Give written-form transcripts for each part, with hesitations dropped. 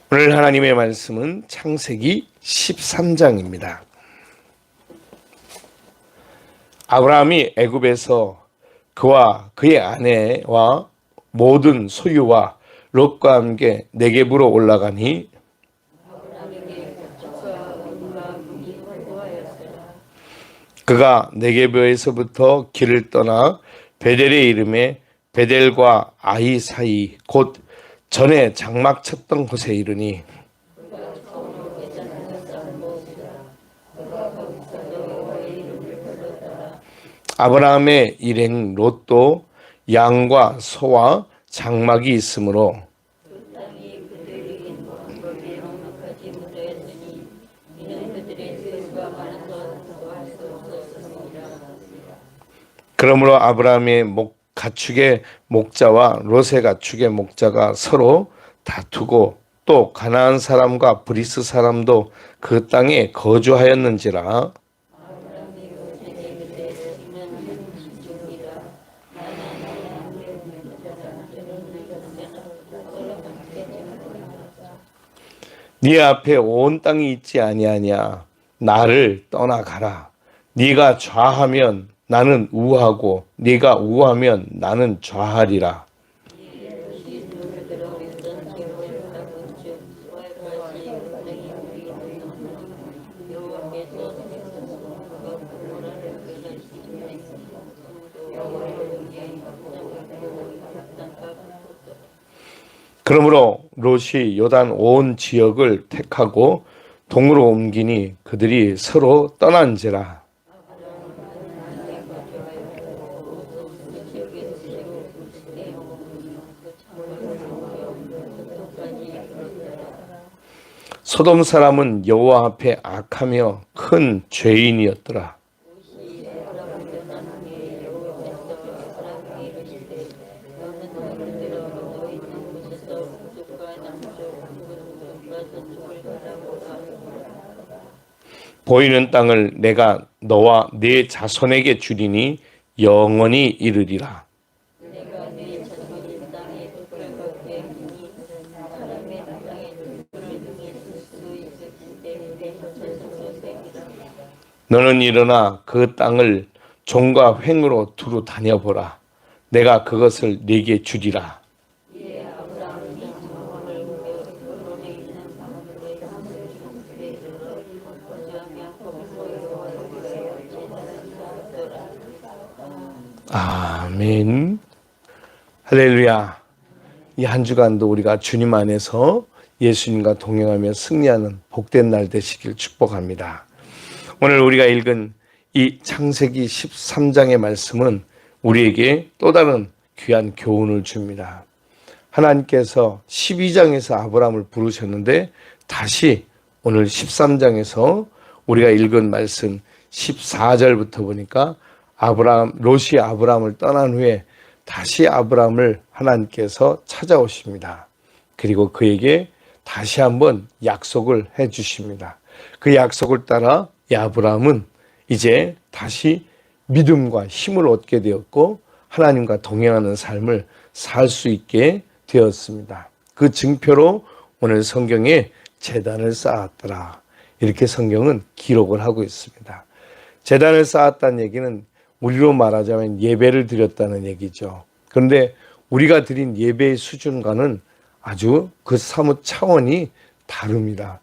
오늘 하나님의 말씀은 창세기 13장입니다. 아브라함이 애굽에서 그와 그의 아내와 모든 소유와 롯과 함께 네겝으로 올라가니 그가 네겝에서부터 길을 떠나 베델의 이름에 베델과 아이 사이 곧 전에 장막 쳤던 곳에 이르니 아브라함의 일행 롯도 양과 소와 장막이 있으므로 그러므로 아브라함의 가축의 목자와 롯의 가축의 목자가 서로 다투고 또 가나안 사람과 브리스 사람도 그 땅에 거주하였는지라. 네 앞에 온 땅이 있지 아니하냐. 나를 떠나가라. 네가 좌하면 나는 우하고 네가 우하면 나는 좌하리라. 그러므로 롯이 요단 온 지역을 택하고 동으로 옮기니 그들이 서로 떠난지라. 소돔 사람은 여호와 앞에 악하며 큰 죄인이었더라. 보이는 땅을 내가 너와 네 자손에게 주리니 영원히 이르리라. 너는 일어나 그 땅을 종과 횡으로 두루 다녀보라. 내가 그것을 네게 주리라. 아멘. 할렐루야. 이 한 주간도 우리가 주님 안에서 예수님과 동행하며 승리하는 복된 날 되시길 축복합니다. 오늘 우리가 읽은 이 창세기 13장의 말씀은 우리에게 또 다른 귀한 교훈을 줍니다. 하나님께서 12장에서 아브라함을 부르셨는데 다시 오늘 13장에서 우리가 읽은 말씀 14절부터 보니까 롯이 아브라함을 떠난 후에 다시 아브라함을 하나님께서 찾아오십니다. 그리고 그에게 다시 한번 약속을 해 주십니다. 그 약속을 따라 아브라함은 이제 다시 믿음과 힘을 얻게 되었고 하나님과 동행하는 삶을 살 수 있게 되었습니다. 그 증표로 오늘 성경에 제단을 쌓았더라. 이렇게 성경은 기록을 하고 있습니다. 제단을 쌓았다는 얘기는 우리로 말하자면 예배를 드렸다는 얘기죠. 그런데 우리가 드린 예배의 수준과는 아주 그 사뭇 차원이 다릅니다.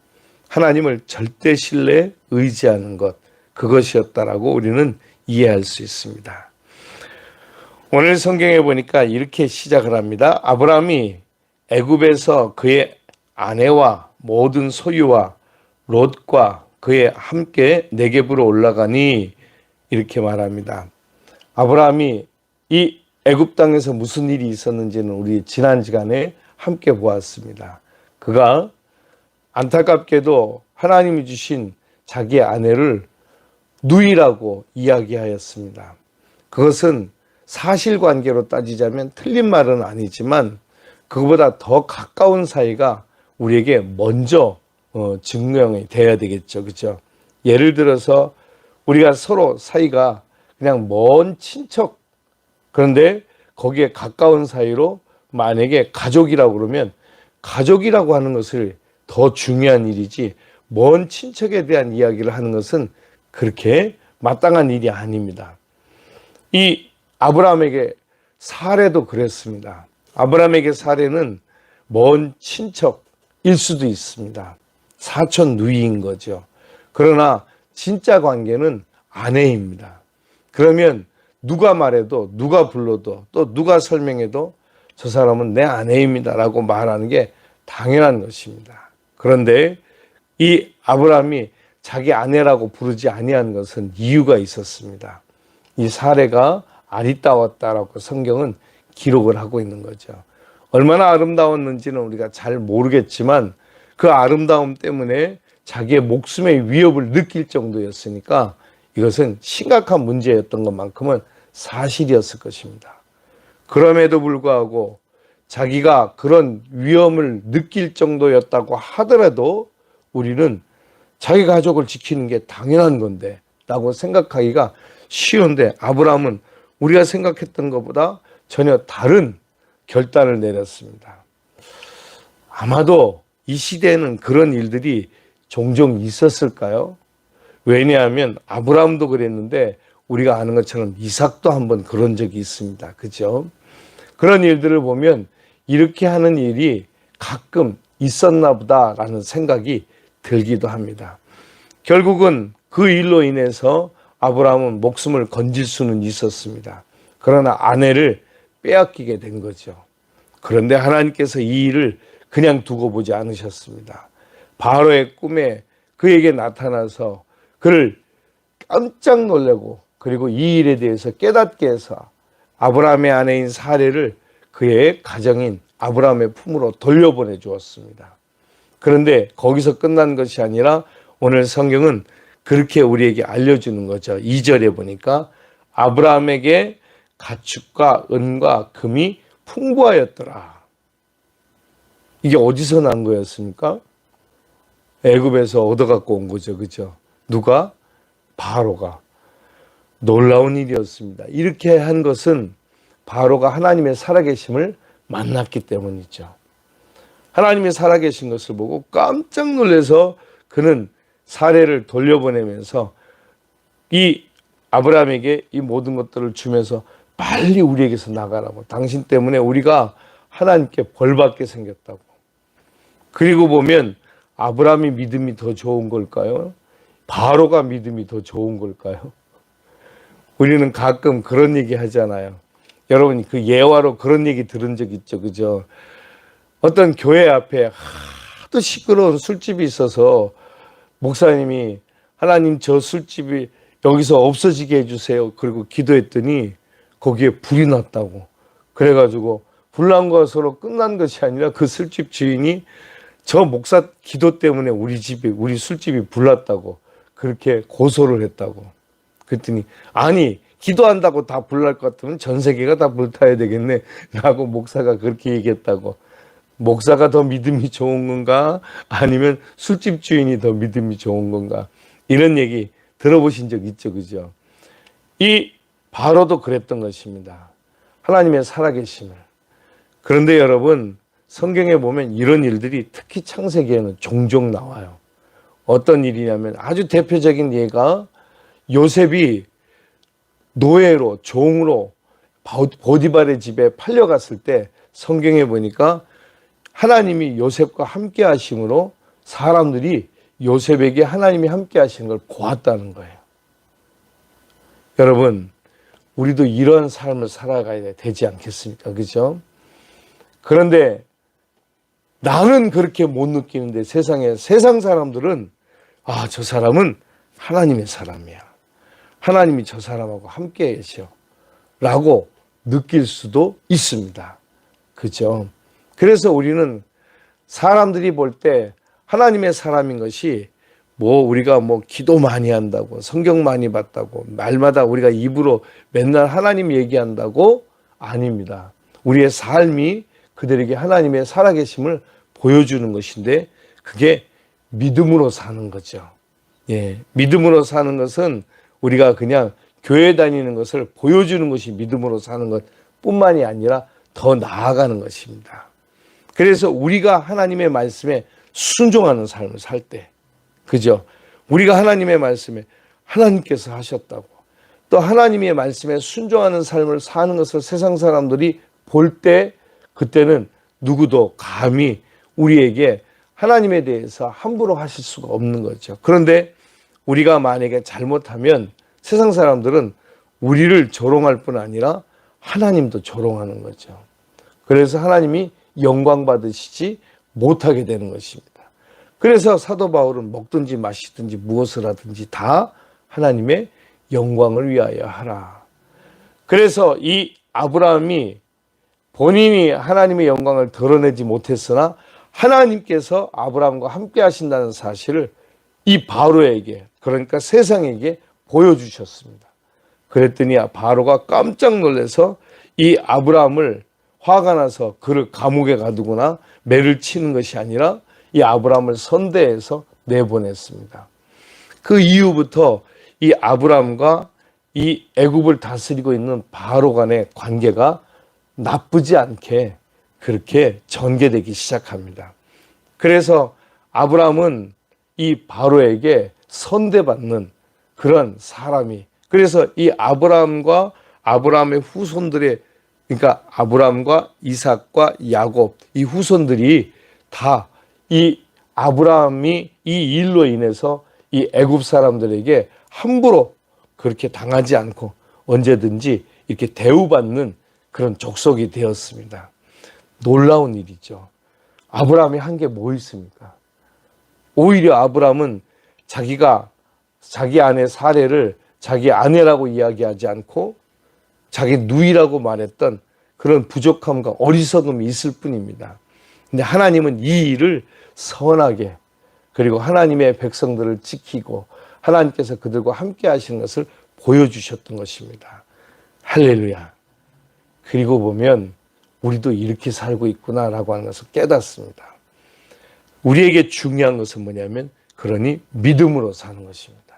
하나님을 절대 신뢰 의지하는 것, 그것이었다라고 우리는 이해할 수 있습니다. 오늘 성경에 보니까 이렇게 시작을 합니다. 아브라함이 애굽에서 그의 아내와 모든 소유와 롯과 그의 함께 네겝으로 올라가니 이렇게 말합니다. 아브라함이 이 애굽 땅에서 무슨 일이 있었는지는 우리 지난 시간에 함께 보았습니다. 그가 안타깝게도 하나님이 주신 자기의 아내를 누이라고 이야기하였습니다. 그것은 사실관계로 따지자면 틀린 말은 아니지만 그거보다 더 가까운 사이가 우리에게 먼저 증명이 돼야 되겠죠. 그렇죠? 예를 들어서 우리가 서로 사이가 그냥 먼 친척, 그런데 거기에 가까운 사이로 만약에 가족이라고 그러면 가족이라고 하는 것을 더 중요한 일이지 먼 친척에 대한 이야기를 하는 것은 그렇게 마땅한 일이 아닙니다. 이 아브라함에게 사례도 그랬습니다. 아브라함에게 사례는 먼 친척일 수도 있습니다. 사촌 누이인 거죠. 그러나 진짜 관계는 아내입니다. 그러면 누가 말해도 누가 불러도 또 누가 설명해도 저 사람은 내 아내입니다 라고 말하는 게 당연한 것입니다. 그런데 이 아브라함이 자기 아내라고 부르지 아니한 것은 이유가 있었습니다. 이 사례가 아리따웠다라고 성경은 기록을 하고 있는 거죠. 얼마나 아름다웠는지는 우리가 잘 모르겠지만 그 아름다움 때문에 자기의 목숨의 위협을 느낄 정도였으니까 이것은 심각한 문제였던 것만큼은 사실이었을 것입니다. 그럼에도 불구하고 자기가 그런 위험을 느낄 정도였다고 하더라도 우리는 자기 가족을 지키는 게 당연한 건데 라고 생각하기가 쉬운데 아브라함은 우리가 생각했던 것보다 전혀 다른 결단을 내렸습니다. 아마도 이 시대에는 그런 일들이 종종 있었을까요? 왜냐하면 아브라함도 그랬는데 우리가 아는 것처럼 이삭도 한번 그런 적이 있습니다. 그죠? 그런 일들을 보면 이렇게 하는 일이 가끔 있었나 보다라는 생각이 들기도 합니다. 결국은 그 일로 인해서 아브라함은 목숨을 건질 수는 있었습니다. 그러나 아내를 빼앗기게 된 거죠. 그런데 하나님께서 이 일을 그냥 두고 보지 않으셨습니다. 바로의 꿈에 그에게 나타나서 그를 깜짝 놀라고 그리고 이 일에 대해서 깨닫게 해서 아브라함의 아내인 사례를 그의 가정인 아브라함의 품으로 돌려보내 주었습니다. 그런데 거기서 끝난 것이 아니라 오늘 성경은 그렇게 우리에게 알려주는 거죠. 2절에 보니까 아브라함에게 가축과 은과 금이 풍부하였더라. 이게 어디서 난 거였습니까? 애굽에서 얻어갖고 온 거죠. 그죠? 누가? 바로가. 놀라운 일이었습니다. 이렇게 한 것은 바로가 하나님의 살아계심을 만났기 때문이죠. 하나님의 살아계신 것을 보고 깜짝 놀라서 그는 사례를 돌려보내면서 이 아브라함에게 이 모든 것들을 주면서 빨리 우리에게서 나가라고. 당신 때문에 우리가 하나님께 벌받게 생겼다고. 그리고 보면 아브라함이 믿음이 더 좋은 걸까요? 바로가 믿음이 더 좋은 걸까요? 우리는 가끔 그런 얘기 하잖아요. 여러분 그 예화로 그런 얘기 들은 적 있죠. 그죠? 어떤 교회 앞에 하도 시끄러운 술집이 있어서 목사님이 하나님 저 술집이 여기서 없어지게 해주세요. 그리고 기도했더니 거기에 불이 났다고. 그래가지고 불난 것으로 끝난 것이 아니라 그 술집 주인이 저 목사 기도 때문에 우리 술집이 불났다고 그렇게 고소를 했다고. 그랬더니 아니 기도한다고 다 불날 것 같으면 전 세계가 다 불타야 되겠네 라고 목사가 그렇게 얘기했다고. 목사가 더 믿음이 좋은 건가 아니면 술집 주인이 더 믿음이 좋은 건가 이런 얘기 들어보신 적 있죠. 그죠? 이 바로도 그랬던 것입니다. 하나님의 살아계심을. 그런데 여러분 성경에 보면 이런 일들이 특히 창세기에는 종종 나와요. 어떤 일이냐면 아주 대표적인 예가 요셉이 노예로 종으로 보디발의 집에 팔려갔을 때 성경에 보니까 하나님이 요셉과 함께 하심으로 사람들이 요셉에게 하나님이 함께 하시는 걸 보았다는 거예요. 여러분 우리도 이런 삶을 살아가야 되지 않겠습니까? 그렇죠? 그런데 나는 그렇게 못 느끼는데 세상 사람들은 아, 저 사람은 하나님의 사람이야. 하나님이 저 사람하고 함께 계셔. 라고 느낄 수도 있습니다. 그죠? 그래서 우리는 사람들이 볼 때 하나님의 사람인 것이 우리가 기도 많이 한다고 성경 많이 봤다고 말마다 우리가 입으로 맨날 하나님 얘기한다고 아닙니다. 우리의 삶이 그들에게 하나님의 살아계심을 보여주는 것인데 그게 믿음으로 사는 거죠. 예, 믿음으로 사는 것은 우리가 그냥 교회 다니는 것을 보여주는 것이 믿음으로 사는 것 뿐만이 아니라 더 나아가는 것입니다. 그래서 우리가 하나님의 말씀에 순종하는 삶을 살 때. 그죠? 우리가 하나님의 말씀에 하나님께서 하셨다고 또 하나님의 말씀에 순종하는 삶을 사는 것을 세상 사람들이 볼 때 그때는 누구도 감히 우리에게 하나님에 대해서 함부로 하실 수가 없는 거죠. 그런데 우리가 만약에 잘못하면 세상 사람들은 우리를 조롱할 뿐 아니라 하나님도 조롱하는 거죠. 그래서 하나님이 영광 받으시지 못하게 되는 것입니다. 그래서 사도 바울은 먹든지 마시든지 무엇을 하든지 다 하나님의 영광을 위하여 하라. 그래서 이 아브라함이 본인이 하나님의 영광을 드러내지 못했으나 하나님께서 아브라함과 함께 하신다는 사실을 이 바로에게, 그러니까 세상에게 보여주셨습니다. 그랬더니 바로가 깜짝 놀라서 이 아브라함을 화가 나서 그를 감옥에 가두거나 매를 치는 것이 아니라 이 아브라함을 선대해서 내보냈습니다. 그 이후부터 이 아브라함과 이 애굽을 다스리고 있는 바로 간의 관계가 나쁘지 않게 그렇게 전개되기 시작합니다. 그래서 아브라함은 이 바로에게 선대받는 그런 사람이, 그래서 이 아브라함과 아브라함의 후손들의, 그러니까 아브라함과 이삭과 야곱 이 후손들이 다 이 아브라함이 이 일로 인해서 이 애굽 사람들에게 함부로 그렇게 당하지 않고 언제든지 이렇게 대우받는 그런 족속이 되었습니다. 놀라운 일이죠. 아브라함이 한 게 뭐 있습니까? 오히려 아브라함은 자기가 자기 아내 사례를 자기 아내라고 이야기하지 않고 자기 누이라고 말했던 그런 부족함과 어리석음이 있을 뿐입니다. 근데 하나님은 이 일을 선하게, 그리고 하나님의 백성들을 지키고 하나님께서 그들과 함께 하시는 것을 보여주셨던 것입니다. 할렐루야. 그리고 보면 우리도 이렇게 살고 있구나라고 하는 것을 깨닫습니다. 우리에게 중요한 것은 뭐냐면 그러니 믿음으로 사는 것입니다.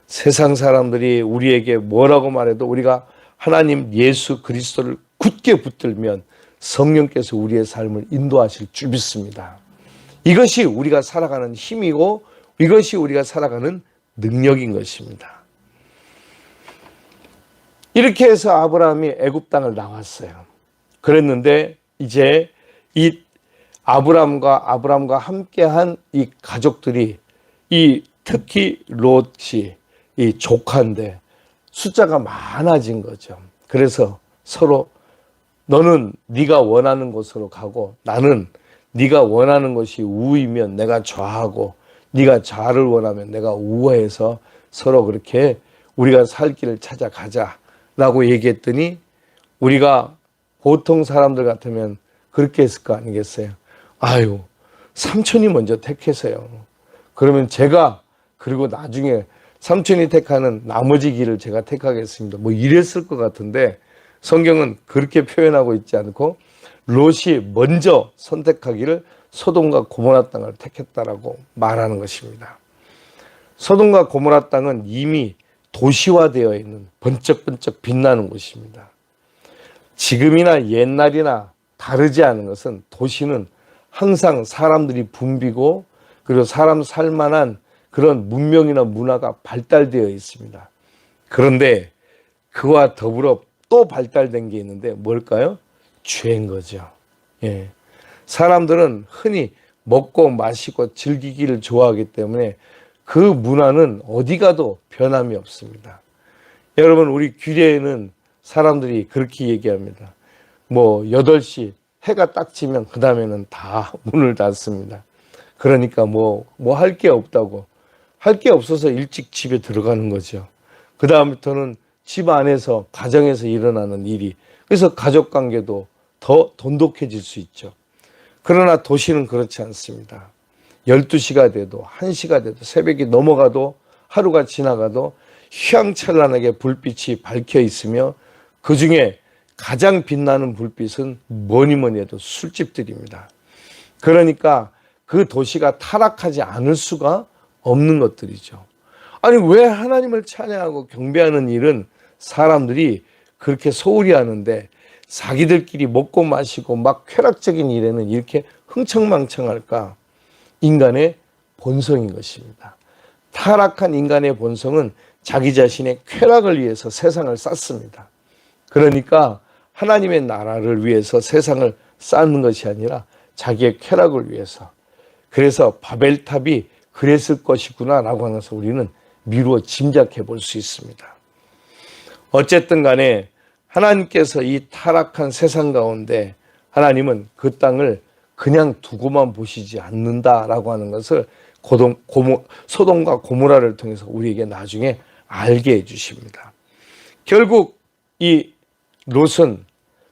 세상 사람들이 우리에게 뭐라고 말해도 우리가 하나님 예수 그리스도를 굳게 붙들면 성령께서 우리의 삶을 인도하실 줄 믿습니다. 이것이 우리가 살아가는 힘이고 이것이 우리가 살아가는 능력인 것입니다. 이렇게 해서 아브라함이 애굽 땅을 나왔어요. 그랬는데 이제 이 아브라함과 함께한 이 가족들이, 이 특히 롯이 이 조카인데 숫자가 많아진 거죠. 그래서 서로 너는 네가 원하는 곳으로 가고 나는 네가 원하는 것이 우이면 내가 좌하고 네가 좌를 원하면 내가 우해서 서로 그렇게 우리가 살 길을 찾아가자라고 얘기했더니 우리가 보통 사람들 같으면 그렇게 했을 거 아니겠어요? 아유, 삼촌이 먼저 택해서요. 그러면 제가 그리고 나중에 삼촌이 택하는 나머지 길을 제가 택하겠습니다. 뭐 이랬을 것 같은데 성경은 그렇게 표현하고 있지 않고 롯이 먼저 선택하기를 소돔과 고모라 땅을 택했다라고 말하는 것입니다. 소돔과 고모라 땅은 이미 도시화되어 있는 번쩍번쩍 빛나는 곳입니다. 지금이나 옛날이나 다르지 않은 것은 도시는 항상 사람들이 붐비고 그리고 사람 살만한 그런 문명이나 문화가 발달되어 있습니다. 그런데 그와 더불어 또 발달된 게 있는데 뭘까요? 죄인 거죠. 예. 사람들은 흔히 먹고 마시고 즐기기를 좋아하기 때문에 그 문화는 어디 가도 변함이 없습니다. 여러분, 우리 규례에는 사람들이 그렇게 얘기합니다. 뭐 8시 해가 딱 지면 그 다음에는 다 문을 닫습니다. 그러니까 뭐 할 게 없다고. 할 게 없어서 일찍 집에 들어가는 거죠. 그 다음부터는 집 안에서 가정에서 일어나는 일이, 그래서 가족관계도 더 돈독해질 수 있죠. 그러나 도시는 그렇지 않습니다. 12시가 돼도 1시가 돼도 새벽이 넘어가도 하루가 지나가도 휘황찬란하게 불빛이 밝혀 있으며 그중에 가장 빛나는 불빛은 뭐니 해도 술집들입니다. 그러니까 그 도시가 타락하지 않을 수가 없는 것들이죠. 아니, 왜 하나님을 찬양하고 경배하는 일은 사람들이 그렇게 소홀히 하는데 자기들끼리 먹고 마시고 막 쾌락적인 일에는 이렇게 흥청망청할까? 인간의 본성인 것입니다. 타락한 인간의 본성은 자기 자신의 쾌락을 위해서 세상을 쌓습니다. 그러니까 하나님의 나라를 위해서 세상을 쌓는 것이 아니라 자기의 쾌락을 위해서. 그래서 바벨탑이 그랬을 것이구나 라고 하는 것을 우리는 미루어 짐작해 볼 수 있습니다. 어쨌든 간에 하나님께서 이 타락한 세상 가운데 하나님은 그 땅을 그냥 두고만 보시지 않는다라고 하는 것을 소돔과 고모라를 통해서 우리에게 나중에 알게 해주십니다. 결국 이 롯은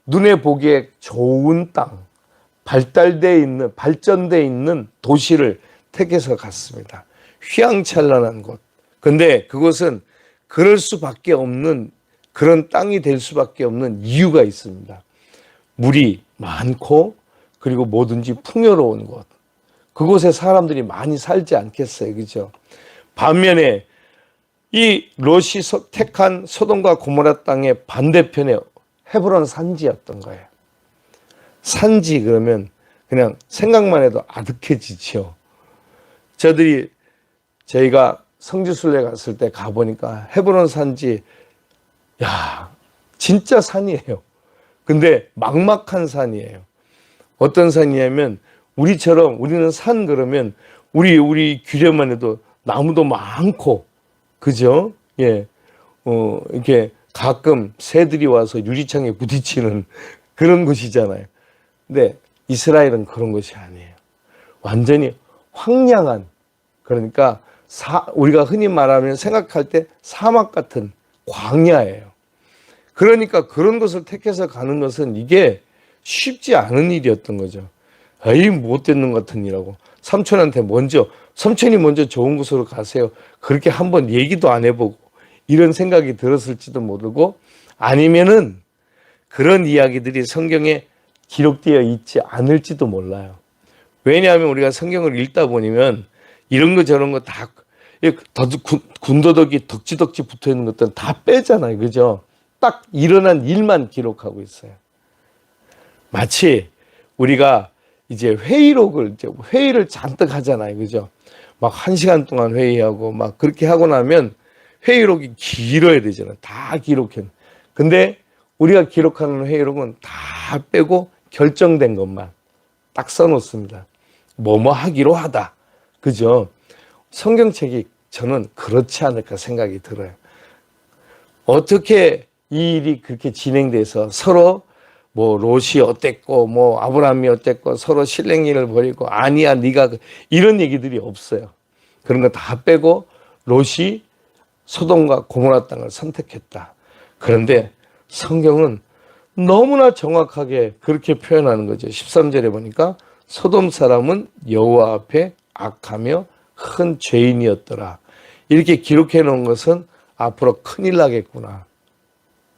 눈에 보기에 좋은 땅, 발전되어 있는 도시를 택해서 갔습니다. 휘황찬란한 곳. 근데 그것은 그럴 수밖에 없는 그런 땅이 될 수밖에 없는 이유가 있습니다. 물이 많고 그리고 뭐든지 풍요로운 곳. 그곳에 사람들이 많이 살지 않겠어요. 그죠? 반면에 이 롯이 택한 소돔과 고모라 땅의 반대편에 헤브론 산지였던 거예요. 산지 그러면 그냥 생각만 해도 아득해지죠. 저희가 성지순례 갔을 때 가보니까 헤브론 산지, 야, 진짜 산이에요. 근데 막막한 산이에요. 어떤 산이냐면 우리처럼 우리는 산 그러면 우리 규례만 해도 나무도 많고, 그죠? 예. 이렇게 가끔 새들이 와서 유리창에 부딪히는 그런 곳이잖아요. 근데 이스라엘은 그런 것이 아니에요. 완전히 황량한, 그러니까 우리가 흔히 말하면 생각할 때 사막 같은 광야예요. 그러니까 그런 것을 택해서 가는 것은 이게 쉽지 않은 일이었던 거죠. 에이, 못되는 것 같은 일하고. 삼촌이 먼저 좋은 곳으로 가세요. 그렇게 한번 얘기도 안 해보고 이런 생각이 들었을지도 모르고, 아니면은 그런 이야기들이 성경에 기록되어 있지 않을지도 몰라요. 왜냐하면 우리가 성경을 읽다 보면 이런 거 저런 거 다 군더더기 덕지덕지 붙어 있는 것들은 다 빼잖아요. 그죠? 딱 일어난 일만 기록하고 있어요. 마치 우리가 이제 회의를 잔뜩 하잖아요. 그죠? 막 1시간 동안 회의하고 막 그렇게 하고 나면 회의록이 길어야 되잖아요. 다 기록해. 근데 우리가 기록하는 회의록은 다 빼고 결정된 것만 딱 써놓습니다. 뭐뭐 하기로 하다. 그죠? 성경책이 저는 그렇지 않을까 생각이 들어요. 어떻게 이 일이 그렇게 진행돼서 서로 뭐 롯이 어땠고 뭐 아브라함이 어땠고 서로 실랭이를 벌이고 아니야 네가 이런 얘기들이 없어요. 그런 거 다 빼고 롯이 소돔과 고모라 땅을 선택했다. 그런데 성경은 너무나 정확하게 그렇게 표현하는 거죠. 13절에 보니까 소돔 사람은 여호와 앞에 악하며 큰 죄인이었더라. 이렇게 기록해 놓은 것은 앞으로 큰일 나겠구나.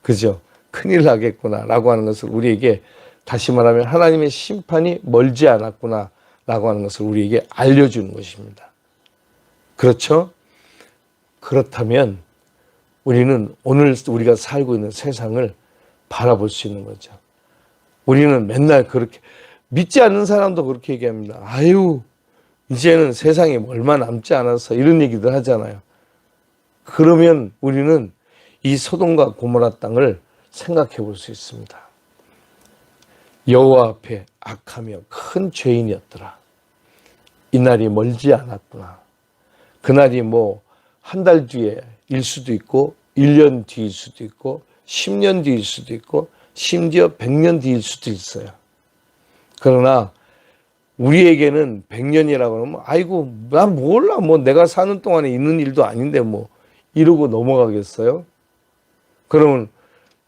그죠? 큰일 나겠구나 라고 하는 것을 우리에게, 다시 말하면 하나님의 심판이 멀지 않았구나 라고 하는 것을 우리에게 알려주는 것입니다. 그렇죠? 그렇다면 우리는 오늘 우리가 살고 있는 세상을 바라볼 수 있는 거죠. 우리는 맨날 그렇게, 믿지 않는 사람도 그렇게 얘기합니다. 아유, 이제는 세상에 얼마 남지 않아서 이런 얘기들 하잖아요. 그러면 우리는 이 소돔과 고모라 땅을 생각해 볼 수 있습니다. 여호와 앞에 악하며 큰 죄인이었더라. 이날이 멀지 않았구나. 그날이 뭐 한 달 뒤에일 수도 있고 1년 뒤일 수도 있고 10년 뒤일 수도 있고 심지어 100년 뒤일 수도 있어요. 그러나 우리에게는 100년이라고 하면 아이고 난 몰라, 뭐 내가 사는 동안에 있는 일도 아닌데 뭐 이러고 넘어가겠어요? 그러면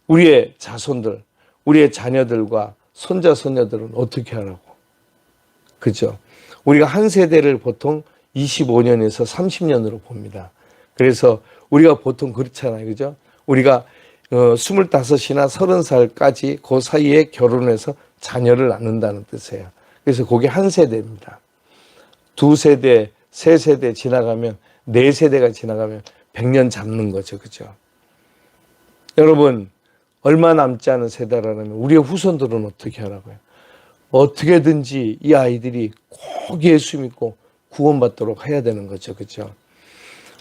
우리의 자손들, 우리의 자녀들과 손자 손녀들은 어떻게 하라고? 그죠? 우리가 한 세대를 보통 25년에서 30년으로 봅니다. 그래서 우리가 보통 그렇잖아요. 그죠? 우리가 25이나 30살까지 그 사이에 결혼해서 자녀를 낳는다는 뜻이에요. 그래서 그게 한 세대입니다. 2세대, 3세대 지나가면, 4세대가 지나가면 100년 잡는 거죠. 그죠? 여러분, 얼마 남지 않은 세대라면 우리의 후손들은 어떻게 하라고요? 어떻게든지 이 아이들이 꼭 예수 믿고 구원받도록 해야 되는 거죠. 그죠?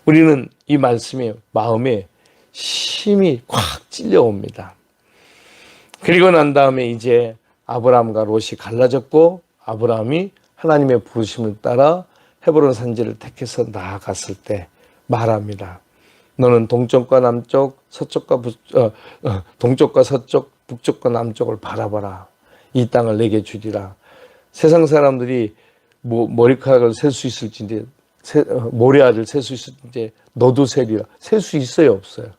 우리는 이 말씀이 마음에 심히 콱 찔려옵니다. 그리고 난 다음에 이제 아브라함과 롯이 갈라졌고 아브라함이 하나님의 부르심을 따라 헤브론 산지를 택해서 나아갔을 때 말합니다. 너는 동쪽과 남쪽, 동쪽과 서쪽, 북쪽과 남쪽을 바라봐라. 이 땅을 내게 주리라. 세상 사람들이 머리카락을 셀 수 있을지, 모래알을 셀 수 있을지, 너도 세리라. 셀 수 있어요, 없어요?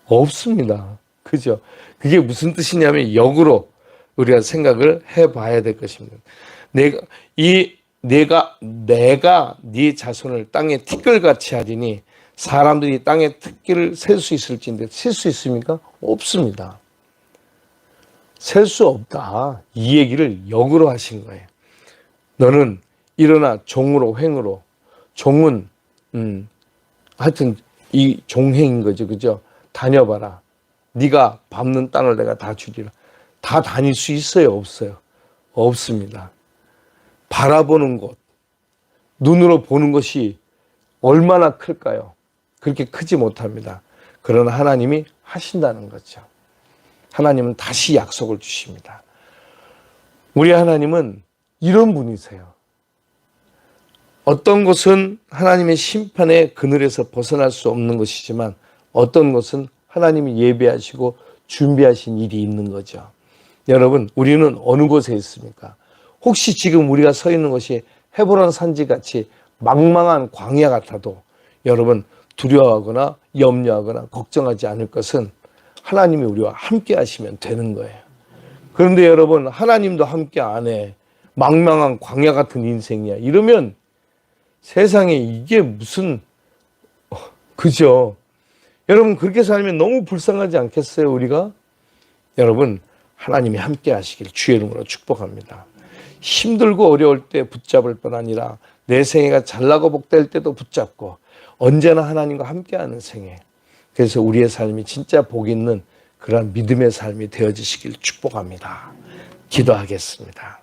없습니다. 그죠? 그게 무슨 뜻이냐면 역으로 우리가 생각을 해봐야 될 것입니다. 내가 네 자손을 땅에 티끌같이 하리니 사람들이 땅에 티끌을 셀 수 있을지인데 셀 수 있습니까? 없습니다. 셀 수 없다. 이 얘기를 역으로 하신 거예요. 너는 일어나 종으로 횡으로. 종은 하여튼 이 종행인 거죠. 그죠? 다녀봐라. 네가 밟는 땅을 내가 다 주리라. 다 다닐 수 있어요? 없어요? 없습니다. 바라보는 곳, 눈으로 보는 것이 얼마나 클까요? 그렇게 크지 못합니다. 그러나 하나님이 하신다는 거죠. 하나님은 다시 약속을 주십니다. 우리 하나님은 이런 분이세요. 어떤 것은 하나님의 심판의 그늘에서 벗어날 수 없는 것이지만 어떤 것은 하나님이 예비하시고 준비하신 일이 있는 거죠. 여러분, 우리는 어느 곳에 있습니까? 혹시 지금 우리가 서 있는 것이 헤브론 산지같이 망망한 광야 같아도 여러분 두려워하거나 염려하거나 걱정하지 않을 것은 하나님이 우리와 함께 하시면 되는 거예요. 그런데 여러분, 하나님도 함께 안 해. 망망한 광야 같은 인생이야. 이러면 세상에 이게 무슨, 그죠? 여러분, 그렇게 살면 너무 불쌍하지 않겠어요, 우리가? 여러분, 하나님이 함께 하시길 주의 이름으로 축복합니다. 힘들고 어려울 때 붙잡을 뿐 아니라 내 생애가 잘나고 복될 때도 붙잡고 언제나 하나님과 함께하는 생애. 그래서 우리의 삶이 진짜 복 있는 그런 믿음의 삶이 되어지시길 축복합니다. 기도하겠습니다.